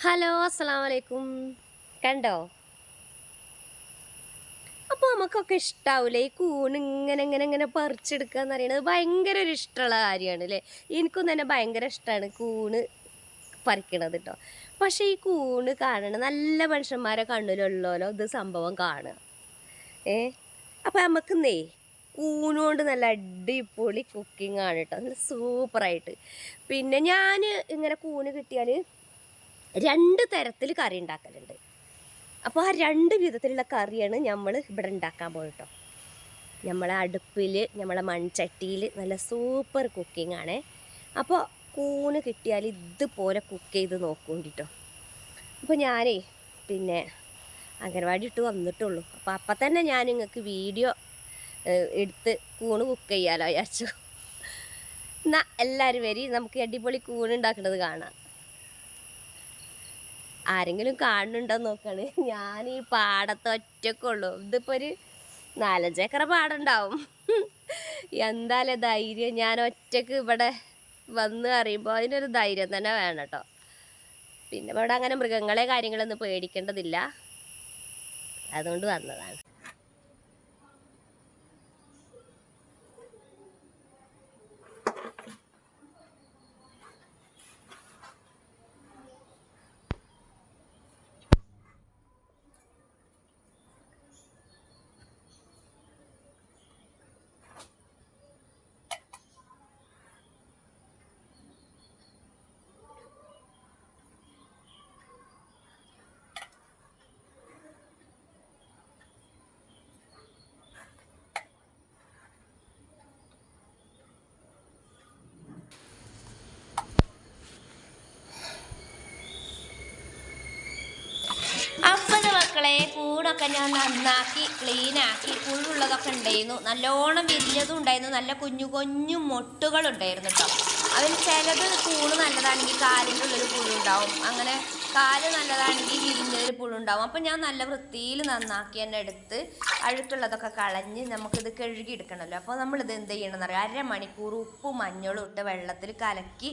Hello, അസ്സലാമു അലൈക്കും. കണ്ടോ? അപ്പോൾ നമുക്കൊക്കെ ഇഷ്ടാവൂലേ ഈ കൂണ് ഇങ്ങനെ ഇങ്ങനെ ഇങ്ങനെ പറിച്ചെടുക്കുക എന്ന് പറയുന്നത് ഭയങ്കര ഒരു ഇഷ്ടമുള്ള കാര്യമാണ് അല്ലേ. എനിക്കും തന്നെ ഭയങ്കര ഇഷ്ടമാണ് കൂണ് പറിക്കണത് കേട്ടോ. പക്ഷേ ഈ കൂണ് കാണണം നല്ല മനുഷ്യന്മാരെ കണ്ണിലുള്ളോലോ ഇത് സംഭവം കാണുക. ഏ അപ്പം നമുക്കിന്നേ കൂണുകൊണ്ട് നല്ല അടിപൊളി കുക്കിംഗ് ആണ് കേട്ടോ, നല്ല സൂപ്പറായിട്ട്. പിന്നെ ഞാൻ ഇങ്ങനെ കൂണ് കിട്ടിയാൽ രണ്ട് തരത്തിൽ കറി ഉണ്ടാക്കലുണ്ട്. അപ്പോൾ ആ രണ്ട് വിധത്തിലുള്ള കറിയാണ് നമ്മൾ ഇവിടെ ഉണ്ടാക്കാൻ പോയിട്ടോ. നമ്മളെ അടുപ്പിൽ നമ്മളെ മൺചട്ടിയിൽ നല്ല സൂപ്പർ കുക്കിംഗ് ആണ്. അപ്പോൾ കൂണ് കിട്ടിയാൽ ഇതുപോലെ കുക്ക് ചെയ്ത് നോക്കൊണ്ടിട്ടോ. അപ്പോൾ ഞാനേ പിന്നെ അംഗൻവാടി ഇട്ട് വന്നിട്ടുള്ളൂ. അപ്പോൾ അപ്പം തന്നെ ഞാൻ നിങ്ങൾക്ക് വീഡിയോ എടുത്ത് കൂണ് കുക്ക് ചെയ്യാമല്ലോ വിചാരിച്ചു. എന്നാൽ എല്ലാവരും വരി നമുക്ക് അടിപൊളി കൂണ് ഉണ്ടാക്കുന്നത് കാണാം. ആരെങ്കിലും കാണുന്നുണ്ടോ നോക്കാണ്. ഞാൻ ഈ പാടത്ത് ഒറ്റക്കുള്ളൂ. ഇതിപ്പോൾ ഒരു 4-5 ഏക്കറ പാടുണ്ടാവും. എന്തായാലും ധൈര്യം, ഞാൻ ഒറ്റക്ക് ഇവിടെ വന്ന് അറിയുമ്പോൾ അതിനൊരു ധൈര്യം തന്നെ വേണം കേട്ടോ. പിന്നെ ഇവിടെ അങ്ങനെ മൃഗങ്ങളെ കാര്യങ്ങളൊന്നും പേടിക്കേണ്ടതില്ല, അതുകൊണ്ട് വന്നതാണ്. മക്കളെ കൂടൊക്കെ ഞാൻ നന്നാക്കി ക്ലീനാക്കി, പുഴുള്ളതൊക്കെ ഉണ്ടായിരുന്നു, നല്ലോണം വിരിഞ്ഞതും ഉണ്ടായിരുന്നു, നല്ല കുഞ്ഞു കുഞ്ഞു മൊട്ടുകളുണ്ടായിരുന്നു കേട്ടോ. അതിൽ ചിലത് കൂട് നല്ലതാണെങ്കിൽ കാലിൻ്റെ ഉള്ളിൽ പുഴുണ്ടാവും, അങ്ങനെ കാല് നല്ലതാണെങ്കിൽ വിരിഞ്ഞതിൽ പുഴുണ്ടാവും. അപ്പം ഞാൻ നല്ല വൃത്തിയിൽ നന്നാക്കി തന്നെ എടുത്ത് അഴുക്കുള്ളതൊക്കെ കളഞ്ഞ് നമുക്കിത് കഴുകി എടുക്കണമല്ലോ. അപ്പോൾ നമ്മളിത് എന്ത് ചെയ്യണമെന്ന് അറിയാം, 1/2 മണിക്കൂർ ഉപ്പും മഞ്ഞളും ഇട്ട് വെള്ളത്തിൽ കലക്കി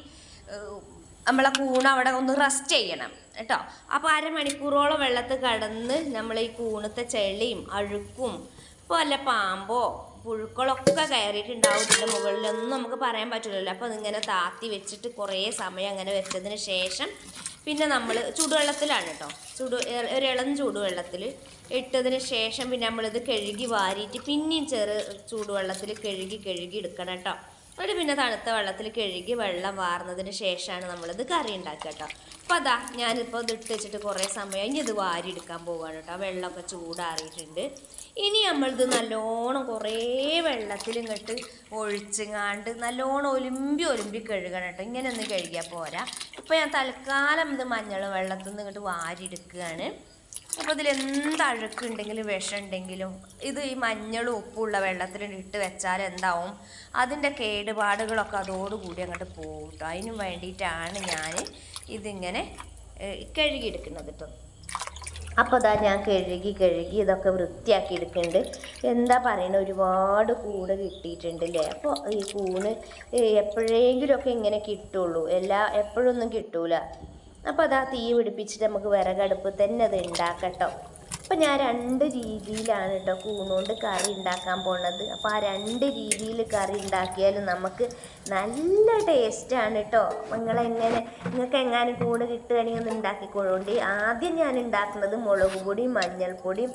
നമ്മളെ കൂണ് അവിടെ ഒന്ന് റെസ്റ്റ് ചെയ്യണം കേട്ടോ. അപ്പോൾ 1/2 മണിക്കൂറോളം വെള്ളത്തിൽ കിടന്ന് നമ്മൾ ഈ കൂണത്തെ ചെളിയും അഴുക്കും ഇപ്പോൾ വല്ല പാമ്പോ പുഴുക്കളൊക്കെ കയറിയിട്ടുണ്ടാവും ഇതിൻ്റെ മുകളിലൊന്നും നമുക്ക് പറയാൻ പറ്റില്ലല്ലോ. അപ്പോൾ അതിങ്ങനെ താത്തി വെച്ചിട്ട് കുറേ സമയം അങ്ങനെ വെച്ചതിന് ശേഷം പിന്നെ നമ്മൾ ചൂടുവെള്ളത്തിലാണ് കേട്ടോ, ഒരു ഇളം ചൂടുവെള്ളത്തിൽ ഇട്ടതിന് ശേഷം പിന്നെ നമ്മളിത് കഴുകി വാരിയിട്ട് പിന്നെയും ചൂടുവെള്ളത്തിൽ കഴുകി എടുക്കണം കേട്ടോ. എന്നിട്ട് പിന്നെ തണുത്ത വെള്ളത്തിൽ കഴുകി വെള്ളം വാർന്നതിന് ശേഷമാണ് നമ്മളിത് കറി ഉണ്ടാക്കുക കേട്ടോ. അപ്പോൾ അതാ ഞാനിപ്പോൾ ഇത് ഇട്ട് വെച്ചിട്ട് കുറേ സമയം ഇനി ഇത് വാരി എടുക്കാൻ പോവുകയാണ് കേട്ടോ. വെള്ളമൊക്കെ ചൂടാറിയിട്ടുണ്ട്. ഇനി നമ്മളിത് നല്ലോണം കുറേ വെള്ളത്തിൽ ഇങ്ങോട്ട് ഒഴിച്ചങ്ങാണ്ട് നല്ലോണം ഒലുമ്പി കഴുകണം കേട്ടോ. ഇങ്ങനെ ഒന്ന് കഴുകിയാൽ പോരാ. ഇപ്പോൾ ഞാൻ തൽക്കാലം ഇത് മഞ്ഞൾ വെള്ളത്തിൽ നിന്ന് ഇങ്ങോട്ട് വാരി എടുക്കുകയാണ്. അപ്പോൾ ഇതിൽ എന്ത് അഴുക്കുണ്ടെങ്കിലും വിഷം ഉണ്ടെങ്കിലും ഇത് ഈ മഞ്ഞളും ഉപ്പുള്ള വെള്ളത്തിൽ ഇട്ട് വെച്ചാൽ എന്താവും, അതിൻ്റെ കേടുപാടുകളൊക്കെ അതോടുകൂടി അങ്ങോട്ട് പോകും കേട്ടോ. അതിനും വേണ്ടിയിട്ടാണ് ഞാൻ ഇതിങ്ങനെ കഴുകിയെടുക്കുന്നത് കേട്ടോ. അപ്പോൾ അതാ ഞാൻ കഴുകി ഇതൊക്കെ വൃത്തിയാക്കി എടുക്കുന്നുണ്ട്. എന്താ പറയുന്നത്, ഒരുപാട് കൂട് കിട്ടിയിട്ടുണ്ട് അല്ലേ. അപ്പോൾ ഈ കൂണ് എപ്പോഴെങ്കിലുമൊക്കെ ഇങ്ങനെ കിട്ടുള്ളൂ, എപ്പോഴൊന്നും കിട്ടൂല. അപ്പോൾ അതാ തീ പിടിപ്പിച്ചിട്ട് നമുക്ക് വിറകടുപ്പ് തന്നെ അത് ഉണ്ടാക്കട്ടോ. അപ്പോൾ ഞാൻ 2 രീതിയിലാണ് കേട്ടോ കൂണുകൊണ്ട് കറി ഉണ്ടാക്കാൻ പോണത്. അപ്പോൾ ആ 2 രീതിയിൽ കറി ഉണ്ടാക്കിയാലും നമുക്ക് നല്ല ടേസ്റ്റാണ് കേട്ടോ. നിങ്ങൾക്ക് എങ്ങാനും കൂണ് കിട്ടുകയാണെങ്കിൽ ഒന്ന് ഉണ്ടാക്കിക്കൊള്ളുകൊണ്ട്. ആദ്യം ഞാൻ ഉണ്ടാക്കുന്നത് മുളക് പൊടിയും മഞ്ഞൾപ്പൊടിയും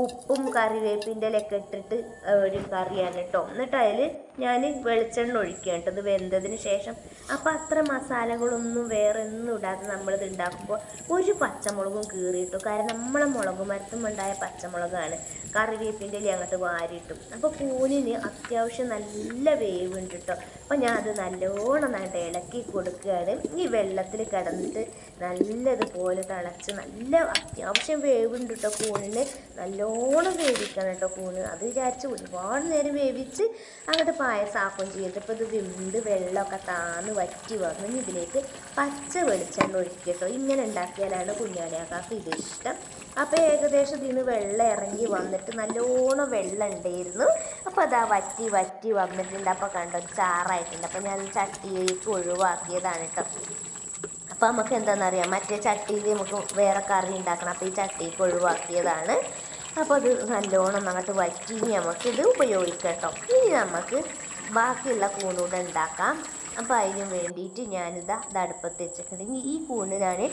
ഉപ്പും കറിവേപ്പിൻ്റെ ഇലയൊക്കെ ഇട്ടിട്ട് ഒരു കറിയാണ് കേട്ടോ. എന്നിട്ട് അതിൽ ഞാൻ വെളിച്ചെണ്ണ ഒഴിക്കുക കേട്ടോ ഇത് വെന്തതിന് ശേഷം. അപ്പോൾ അത്ര മസാലകളൊന്നും വേറെ ഒന്നും ഇടാതെ നമ്മളിത് ഉണ്ടാക്കുമ്പോൾ ഒരു പച്ചമുളകും കീറിയിട്ടു. കാരണം നമ്മളെ മുളക് മരത്തുമുണ്ടായ പച്ചമുളകാണ്. കറിവേപ്പിൻ്റെ ഇല അങ്ങോട്ട് വാരിയിട്ടു. അപ്പോൾ കൂനിന് അത്യാവശ്യം നല്ല വേവുണ്ട് കേട്ടോ. അപ്പോൾ ഞാൻ അത് നല്ലോണം ഇളക്കി കൊടുക്കുകയാണ്. ഈ വെള്ളത്തിൽ കിടന്നിട്ട് നല്ലതുപോലെ തിളച്ച് നല്ല അത്യാവശ്യം വേവുണ്ട് കേട്ടോ. കൂണിന് നല്ലോണം വേവിക്കണം കേട്ടോ കൂണ്. അത് വിചാരിച്ച് ഒരുപാട് നേരം വേവിച്ച് അങ്ങോട്ട് പായസമാക്കുകയും ചെയ്യരുത്. ഇപ്പോൾ ഇത് വെന്ത് വെള്ളമൊക്കെ താന്ന് വറ്റി വന്നു. ഇതിലേക്ക് പച്ച വെളിച്ചെണ്ണ ഒഴിക്കുക കേട്ടോ. ഇങ്ങനെ ഉണ്ടാക്കിയാലാണ് കുഞ്ഞാലിയാക്കാക്ക് ഇത് ഇഷ്ടം. അപ്പോൾ ഏകദേശം ഇതിന് വെള്ളം ഇറങ്ങി വന്നിട്ട് നല്ലോണം വെള്ളം ഉണ്ടായിരുന്നു. അപ്പോൾ അതാ വറ്റി വന്നിട്ടുണ്ട്. അപ്പോൾ കണ്ടോ ചാറായിട്ടുണ്ട്. അപ്പോൾ ഞാൻ ചട്ടിയിലേക്ക് ഒഴിവാക്കിയതാണ് കേട്ടോ. അപ്പോൾ നമുക്ക് എന്താണെന്നറിയാം, മറ്റേ ചട്ടിയിൽ നമുക്ക് വേറെ കറി ഉണ്ടാക്കണം. അപ്പോൾ ഈ ചട്ടിക്ക് ഒഴിവാക്കിയതാണ്. അപ്പോൾ അത് നല്ലോണം അങ്ങോട്ട് വറ്റി നമുക്കിത് ഉപയോഗിക്കാം കേട്ടോ. ഇനി നമുക്ക് ബാക്കിയുള്ള കൂണൂടെ ഉണ്ടാക്കാം. അപ്പോൾ അതിന് വേണ്ടിയിട്ട് ഞാനിത് അടുപ്പത്ത് വെച്ചിട്ടുണ്ടെങ്കിൽ ഈ കൂണ് ഞാൻ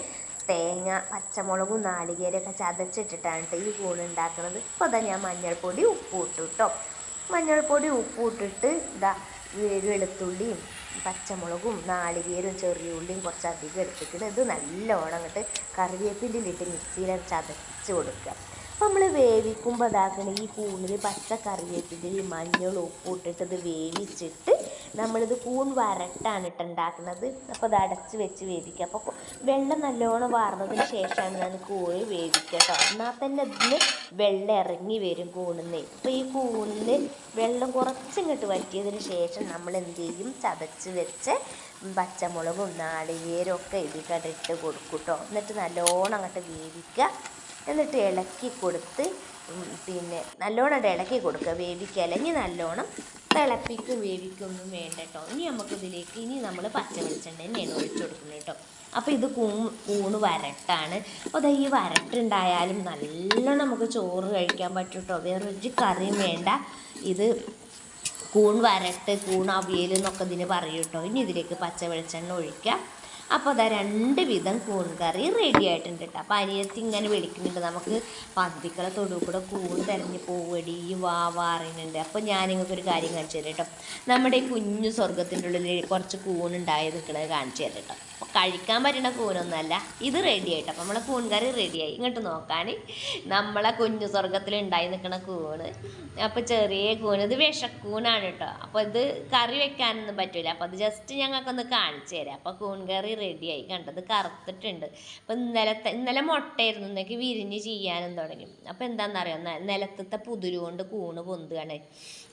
തേങ്ങ, പച്ചമുളകും നാളികേരമൊക്കെ ചതച്ചിട്ടിട്ടാണ് ഈ കൂണ് ഉണ്ടാക്കുന്നത്. അപ്പോൾ അതാ ഞാൻ മഞ്ഞൾപ്പൊടി ഉപ്പും ഇട്ടു കേട്ടോ. മഞ്ഞൾപ്പൊടി ഉപ്പും ഇട്ടിട്ട് വെളുത്തുള്ളിയും പച്ചമുളകും നാളികേരും ചെറിയ ഉള്ളിയും കുറച്ചധികം എടുത്തിട്ട് ഇത് നല്ലോണം അങ്ങോട്ട് കറിവേപ്പിലിട്ട് മിക്സിയിൽ ചതച്ച് കൊടുക്കുക. അപ്പോൾ നമ്മൾ വേവിക്കുമ്പോൾ അതാക്കണം ഈ കൂണിൽ പച്ച കറിവേപ്പിൻ്റെ മഞ്ഞളും ഉപ്പും ഇട്ടിട്ട് ഇത് വേവിച്ചിട്ട് നമ്മളിത് കൂൺ വരട്ടാണ് ഉണ്ടാക്കുന്നത്. അപ്പോൾ അത് അടച്ച് വെച്ച് വേവിക്കുക. അപ്പോൾ വെള്ളം നല്ലോണം വാർന്നതിന് ശേഷമാണ് ഞാൻ കൂണ് വേവിക്കുക കേട്ടോ. എന്നാൽ തന്നെ ഇതിന് വെള്ളം ഇറങ്ങി വരും കൂണിന്ന്. അപ്പോൾ ഈ കൂണിന് വെള്ളം കുറച്ചിങ്ങോട്ട് വറ്റിയതിന് ശേഷം നമ്മൾ എന്ത് ചെയ്യും, ചതച്ച് വെച്ച് പച്ചമുളകും നാളികേരും ഒക്കെ ഇതിൽ ഇട്ട് കൊടുക്കും കേട്ടോ. എന്നിട്ട് നല്ലോണം അങ്ങോട്ട് വേവിക്കുക. എന്നിട്ട് ഇളക്കി കൊടുത്ത് പിന്നെ നല്ലോണം ഇളക്കി കൊടുക്കുക. വേവിക്കുക, അല്ലെങ്കിൽ നല്ലോണം തിളപ്പിക്കും വേവിക്കൊന്നും വേണ്ട കേട്ടോ. ഇനി നമുക്കിതിലേക്ക് നമ്മൾ പച്ച വെളിച്ചെണ്ണ തന്നെയാണ് ഒഴിച്ചു കൊടുക്കുന്നത് കേട്ടോ. അപ്പോൾ ഇത് കൂണ് വരട്ടാണ്. അപ്പോൾ അതാ ഈ വരട്ടുണ്ടായാലും നല്ലോണം നമുക്ക് ചോറ് കഴിക്കാൻ പറ്റും കേട്ടോ. വേറൊരു കറിയും വേണ്ട. ഇത് കൂൺ വരട്ട്, കൂൺ അവിയൽ എന്നൊക്കെ ഇതിന് പറയും കേട്ടോ. ഇനി ഇതിലേക്ക് പച്ച വെളിച്ചെണ്ണ ഒഴിക്കുക. അപ്പോൾ അതാ 2 വിധം കൂൺ കറി റെഡി ആയിട്ടുണ്ട് കേട്ടോ. അപ്പോൾ അനിയത്തി ഇങ്ങനെ വിളിക്കുന്നുണ്ട്, നമുക്ക് പന്തിക്കളെ തൊടുവിൽ കൂടെ കൂൺ തിരഞ്ഞ് പോവടി വാറിനുണ്ട്. അപ്പോൾ ഞാൻ നിങ്ങൾക്കൊരു കാര്യം കാണിച്ചു തരാം കേട്ടോ. നമ്മുടെ ഈ കുഞ്ഞു സ്വർഗത്തിൻ്റെ ഉള്ളിൽ കുറച്ച് കൂണുണ്ടായി നിൽക്കുന്നത് കാണിച്ചു തരാം കേട്ടോ. അപ്പോൾ കഴിക്കാൻ പറ്റുന്ന കൂണൊന്നുമല്ല, ഇത് റെഡി ആയിട്ടോ. അപ്പോൾ നമ്മളെ കൂൺ കറി റെഡിയായി. ഇങ്ങോട്ട് നോക്കാൻ നമ്മളെ കുഞ്ഞു സ്വർഗത്തിൽ ഉണ്ടായി നിൽക്കുന്ന കൂണ്. അപ്പോൾ ചെറിയ കൂണ്, ഇത് വിഷക്കൂണാണ് കേട്ടോ. അപ്പോൾ ഇത് കറി വെക്കാനൊന്നും പറ്റില്ല. അപ്പോൾ അത് ജസ്റ്റ് ഞങ്ങൾക്കൊന്ന് കാണിച്ചു തരാം. അപ്പോൾ കൂൺ കറി റെഡിയായി. കണ്ടത് കറുത്തിട്ടുണ്ട്. അപ്പോൾ ഇന്നലെ മുട്ടയായിരുന്നു, ഇന്നേക്ക് വിരിഞ്ഞ് ചെയ്യാനും തുടങ്ങി. അപ്പോൾ എന്താണെന്നറിയാം, നിലത്തത്തെ പുതിരു കൊണ്ട് കൂണ് പൊന്തുകയാണ്.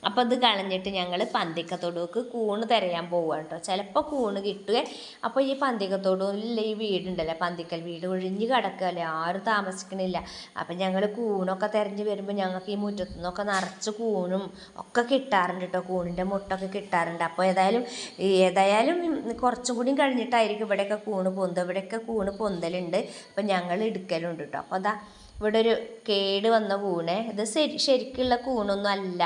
അപ്പോൾ അത് കളഞ്ഞിട്ട് ഞങ്ങൾ പന്തിക്കത്തോടുക്ക് കൂണ് തിരയാൻ പോവുകയാണ് കേട്ടോ. ചിലപ്പോൾ കൂണ് കിട്ടുക. അപ്പോൾ ഈ പന്തിക്കത്തോടിൽ ഈ വീടുണ്ടല്ലോ, പന്തിക്കൽ വീട് ഒഴിഞ്ഞ് കിടക്കുകയല്ലേ, ആരും താമസിക്കണില്ല. അപ്പം ഞങ്ങൾ കൂണൊക്കെ തിരഞ്ഞ് വരുമ്പോൾ ഞങ്ങൾക്ക് ഈ മുറ്റത്തു നിന്നൊക്കെ നിറച്ച് കൂണും ഒക്കെ കിട്ടാറുണ്ട് കേട്ടോ. കൂണിൻ്റെ മുട്ടൊക്കെ കിട്ടാറുണ്ട്. അപ്പോൾ ഏതായാലും കുറച്ചും കൂടി കഴിഞ്ഞിട്ടായിരിക്കും ഇവിടെയൊക്കെ കൂണ് പൊന്തുക. ഇവിടെയൊക്കെ കൂണ് പൊന്തലുണ്ട്. അപ്പം ഞങ്ങൾ എടുക്കലുണ്ട് കേട്ടോ. അപ്പോൾ അതാ ഇവിടെ ഒരു കേട് വന്ന കൂണ്. ഇത് ശരിക്കുള്ള കൂണൊന്നും അല്ല.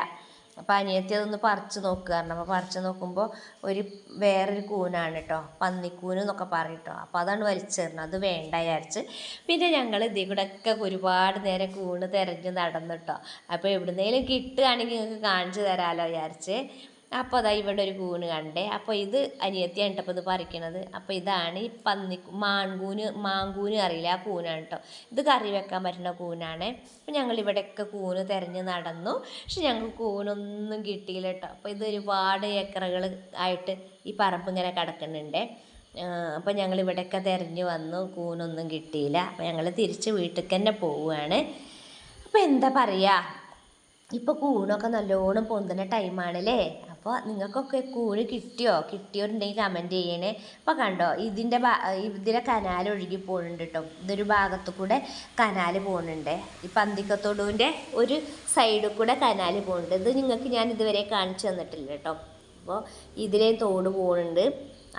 അപ്പോൾ അനിയത്തി അതൊന്ന് പറിച്ച് നോക്കുകയായിരുന്നു. അപ്പോൾ പറിച്ച് നോക്കുമ്പോൾ വേറൊരു കൂനാണ് കേട്ടോ, പന്നിക്കൂന് എന്നൊക്കെ പറയും കേട്ടോ. അപ്പോൾ അതാണ് വലിച്ചെറിഞ്ഞത്, അത് വേണ്ട വിചാരിച്ച്. പിന്നെ ഞങ്ങൾ ഇതിൽ കൂടെ ഒക്കെ ഒരുപാട് നേരം കൂണ് തിരഞ്ഞ് നടന്നു കേട്ടോ. അപ്പോൾ എവിടുന്നേലും കിട്ടുകയാണെങ്കിൽ നിങ്ങൾക്ക് കാണിച്ചു തരാമല്ലോ വിചാരിച്ച്. അപ്പോൾ അതാ ഇവിടെ ഒരു കൂണ് കണ്ടേ. അപ്പോൾ ഇത് അനിയത്തിയാണ് കേട്ടോ അപ്പോൾ ഇത് പറിക്കണത്. അപ്പോൾ ഇതാണ് ഈ മാങ്കൂന് അറിയില്ല, ആ കൂനാണ് കേട്ടോ. ഇത് കറി വെക്കാൻ പറ്റുന്ന കൂനാണ്. അപ്പോൾ ഞങ്ങൾ ഇവിടെയൊക്കെ കൂന് തിരഞ്ഞ് നടന്നു. പക്ഷെ ഞങ്ങൾക്ക് കൂനൊന്നും കിട്ടിയില്ല കേട്ടോ. അപ്പോൾ ഇത് ഒരുപാട് ഏക്കറുകൾ ആയിട്ട് ഈ പറമ്പ് ഇങ്ങനെ കിടക്കുന്നുണ്ട്. അപ്പോൾ ഞങ്ങൾ ഇവിടെയൊക്കെ തിരഞ്ഞ് വന്നു, കൂനൊന്നും കിട്ടിയില്ല. അപ്പോൾ ഞങ്ങൾ തിരിച്ച് വീട്ടിലേക്ക് തന്നെ പോവുകയാണ്. അപ്പോൾ എന്താ പറയുക, ഇപ്പോൾ കൂണൊക്കെ നല്ലോണം പൊന്തുന്ന ടൈമാണല്ലേ. അപ്പോൾ നിങ്ങൾക്കൊക്കെ കൂണ് കിട്ടിയവരുണ്ടെങ്കിൽ കമൻറ്റ് ചെയ്യണേ. അപ്പോൾ കണ്ടോ, ഇതിലെ കനാൽ ഒഴുകി പോകുന്നുണ്ട് കേട്ടോ. ഇതൊരു ഭാഗത്തു കൂടെ കനാൽ പോകുന്നുണ്ട്. ഈ പന്തിക്കത്തോടുവിൻ്റെ ഒരു സൈഡിൽ കൂടെ കനാൽ പോകുന്നുണ്ട്. ഇത് നിങ്ങൾക്ക് ഞാൻ ഇതുവരെ കാണിച്ചു തന്നിട്ടില്ല കേട്ടോ. അപ്പോൾ ഇതിലേ തോട് പോകുന്നുണ്ട്.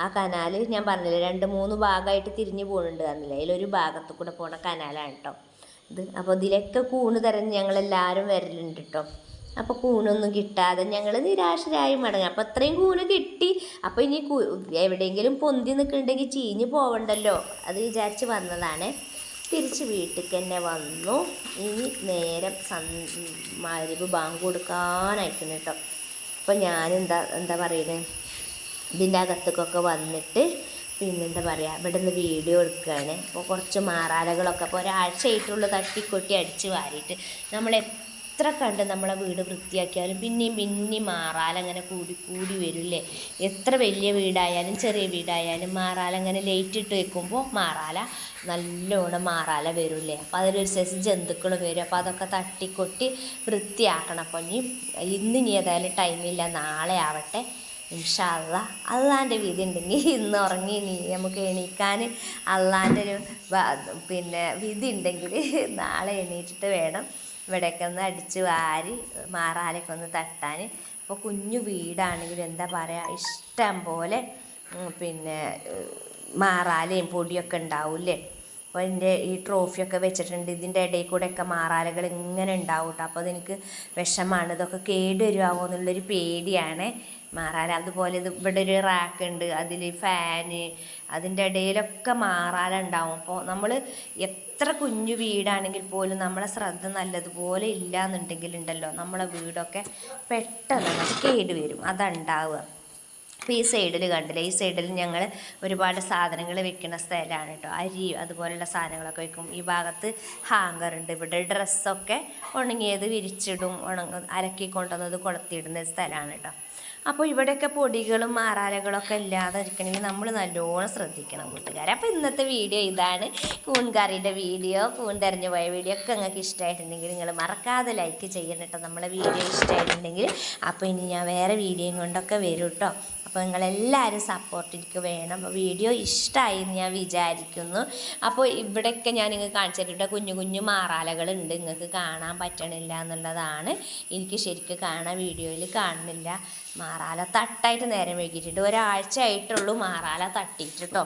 ആ കനാൽ ഞാൻ പറഞ്ഞില്ലേ 2-3 ഭാഗമായിട്ട് തിരിഞ്ഞ് പോകുന്നുണ്ട് പറഞ്ഞില്ലേ, അതിലൊരു ഭാഗത്തു കൂടെ പോണ കനാലാണ് കേട്ടോ ഇത്. അപ്പോൾ ഇതിലൊക്കെ കൂണ് തിരഞ്ഞ് ഞങ്ങളെല്ലാവരും വരലുണ്ട് കേട്ടോ. അപ്പോൾ കൂണൊന്നും കിട്ടാതെ ഞങ്ങൾ നിരാശരായി മടങ്ങി. അപ്പോൾ അത്രയും കൂണ് കിട്ടി. അപ്പോൾ ഇനി എവിടെയെങ്കിലും പൊന്തി നിൽക്കുന്നുണ്ടെങ്കിൽ ചീഞ്ഞ് പോവണ്ടല്ലോ, അത് വിചാരിച്ച് വന്നതാണ്. തിരിച്ച് വീട്ടിലേക്ക് തന്നെ വന്നു. ഇനി നേരം മഗ്‌രിബ് ബാങ്ക് കൊടുക്കാനായിരിക്കുന്നു കേട്ടോ. അപ്പോൾ എന്താ പറയുന്നത്, ഇതിൻ്റെ അകത്തേക്കൊക്കെ വന്നിട്ട് പിന്നെന്താ പറയുക, ഇവിടെ നിന്ന് വീഡിയോ എടുക്കുകയാണ്. അപ്പോൾ കുറച്ച് മാറാലകളൊക്കെ അപ്പോൾ ഒരാഴ്ചയായിട്ടുള്ള തട്ടിക്കൊട്ടി അടിച്ച് വാരിയിട്ട് നമ്മൾ എത്ര കണ്ട് നമ്മളെ വീട് വൃത്തിയാക്കിയാലും പിന്നെയും മാറാല അങ്ങനെ കൂടി വരില്ലേ. എത്ര വലിയ വീടായാലും ചെറിയ വീടായാലും മാറാല അങ്ങനെ ലൈറ്റ് ഇട്ട് വെക്കുമ്പോൾ നല്ലോണം മാറാല വരില്ലേ. അപ്പോൾ അതിലൊരു സൈസ് ജന്തുക്കൾ വരും. അപ്പോൾ അതൊക്കെ തട്ടിക്കൊട്ടി വൃത്തിയാക്കണം. അപ്പോൾ ഇന്ന് ഏതായാലും ടൈമില്ല, നാളെ ആവട്ടെ ഇൻഷാ അല്ലാഹ്. അള്ളാൻ്റെ വിധി ഉണ്ടെങ്കിൽ ഇന്ന് ഉറങ്ങി നമുക്ക് എണീക്കാൻ അള്ളാൻ്റെ ഒരു വിധി ഉണ്ടെങ്കിൽ നാളെ എണീറ്റിട്ട് വേണം ഇവിടെയൊക്കെ ഒന്ന് അടിച്ച് വാരി മാറാലൊക്കെ ഒന്ന് തട്ടാൻ. അപ്പോൾ കുഞ്ഞു വീടാണെങ്കിലും എന്താ പറയുക, ഇഷ്ടം പോലെ മാറാലയും പൊടിയൊക്കെ ഉണ്ടാവില്ലേ. അപ്പോൾ എൻ്റെ ഈ ട്രോഫിയൊക്കെ വെച്ചിട്ടുണ്ട്. ഇതിൻ്റെ ഇടയിൽ കൂടെയൊക്കെ മാറാലകൾ ഇങ്ങനെ ഉണ്ടാവും കേട്ടോ. അപ്പോൾ അതെനിക്ക് വിഷമാണ്, ഇതൊക്കെ കേട് വരുമോ എന്നുള്ളൊരു പേടിയാണ്. മാറാല അതുപോലെ ഇത് ഇവിടെ ഒരു റാക്ക് ഉണ്ട്, അതിൽ ഫാന്, അതിൻ്റെ ഇടയിലൊക്കെ മാറാല ഉണ്ടാവും. അപ്പോൾ നമ്മൾ എത്ര കുഞ്ഞു വീടാണെങ്കിൽ പോലും നമ്മളെ ശ്രദ്ധ നല്ലതുപോലെ ഇല്ല എന്നുണ്ടെങ്കിൽ ഉണ്ടല്ലോ, നമ്മളെ വീടൊക്കെ പെട്ടെന്ന് കേട് വരും. അതുണ്ടാവുക. അപ്പോൾ ഈ സൈഡിൽ കണ്ടില്ലേ, ഈ സൈഡിൽ ഞങ്ങൾ ഒരുപാട് സാധനങ്ങൾ വെക്കുന്ന സ്ഥലമാണ് കേട്ടോ. അരി അതുപോലെയുള്ള സാധനങ്ങളൊക്കെ വെക്കും. ഈ ഭാഗത്ത് ഹാങ്കറുണ്ട്. ഇവിടെ ഡ്രസ്സൊക്കെ ഉണങ്ങിയത് വിരിച്ചിടും, അലക്കി കൊണ്ടുവന്നത് കൊളുത്തിയിടുന്ന സ്ഥലമാണ് കേട്ടോ. അപ്പോൾ ഇവിടെയൊക്കെ പൊടികളും മാറാലകളൊക്കെ ഇല്ലാതെ ഇരിക്കണമെങ്കിൽ നമ്മൾ നല്ലോണം ശ്രദ്ധിക്കണം കൂട്ടുകാരെ. അപ്പോൾ ഇന്നത്തെ വീഡിയോ ഇതാണ്, കൂൺ കറിയുടെ വീഡിയോ, കൂൺ തെരഞ്ഞു പോയ വീഡിയോ ഒക്കെ നിങ്ങൾക്ക് ഇഷ്ടമായിട്ടുണ്ടെങ്കിൽ നിങ്ങൾ മറക്കാതെ ലൈക്ക് ചെയ്യണം കേട്ടോ. നമ്മളെ വീഡിയോ ഇഷ്ടമായിട്ടുണ്ടെങ്കിൽ. അപ്പോൾ ഇനി ഞാൻ വേറെ വീഡിയോയും കൊണ്ടൊക്കെ വരും കേട്ടോ. അപ്പോൾ നിങ്ങളെല്ലാവരും സപ്പോർട്ട് എനിക്ക് വേണം. അപ്പോൾ വീഡിയോ ഇഷ്ടമായി എന്ന് ഞാൻ വിചാരിക്കുന്നു. അപ്പോൾ ഇവിടെയൊക്കെ ഞാൻ നിങ്ങൾക്ക് കാണിച്ചിട്ട് കുഞ്ഞു കുഞ്ഞു മാറാലകളുണ്ട്, നിങ്ങൾക്ക് കാണാൻ പറ്റണില്ല എന്നുള്ളതാണ്. എനിക്ക് ശരിക്കും കാണാൻ വീഡിയോയിൽ കാണുന്നില്ല. മാറാല തട്ടായിട്ട് നേരം വൈകിയിട്ടുണ്ട്, ഒരാഴ്ച ആയിട്ടുള്ളൂ മാറാല തട്ടിയിട്ട് കേട്ടോ.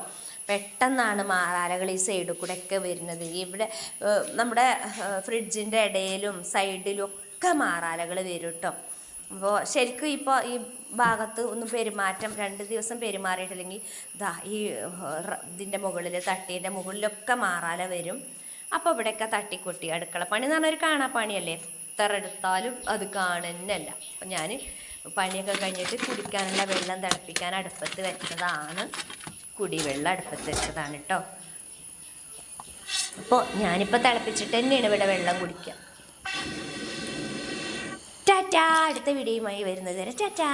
പെട്ടെന്നാണ് മാറാലകൾ ഈ സൈഡിൽ കൂടെ ഒക്കെ വരുന്നത്. ഇവിടെ നമ്മുടെ ഫ്രിഡ്ജിൻ്റെ ഇടയിലും സൈഡിലും ഒക്കെ മാറാലകൾ വരും കേട്ടോ. അപ്പോൾ ശരിക്കും ഇപ്പോൾ ഈ ഭാഗത്ത് ഒന്ന് പെരുമാറ്റം 2 ദിവസം പെരുമാറിയിട്ടില്ലെങ്കിൽ ഇതാ ഈ ഇതിൻ്റെ മുകളിൽ തട്ടീൻ്റെ മുകളിലൊക്കെ മാറാല വരും. അപ്പോൾ ഇവിടെയൊക്കെ തട്ടിക്കൊട്ടി അടുക്കള പണി എന്ന് പറഞ്ഞൊരു കാണാപ്പണിയല്ലേ, എത്ര എടുത്താലും അത് കാണുന്നല്ല. അപ്പം ഞാൻ പണിയൊക്കെ കഴിഞ്ഞിട്ട് കുടിക്കാനുള്ള വെള്ളം തിളപ്പിക്കാൻ അടുപ്പത്ത് വെച്ചതാണ്, കുടിവെള്ളം അടുപ്പത്ത് വെച്ചതാണ് കേട്ടോ. അപ്പോൾ ഞാനിപ്പോൾ തിളപ്പിച്ചിട്ട് തന്നെയാണ് ഇവിടെ വെള്ളം കുടിക്കുക. ടാറ്റാ, അടുത്ത വീഡിയോയുമായി വരുന്നത് വരെ ടാറ്റാ.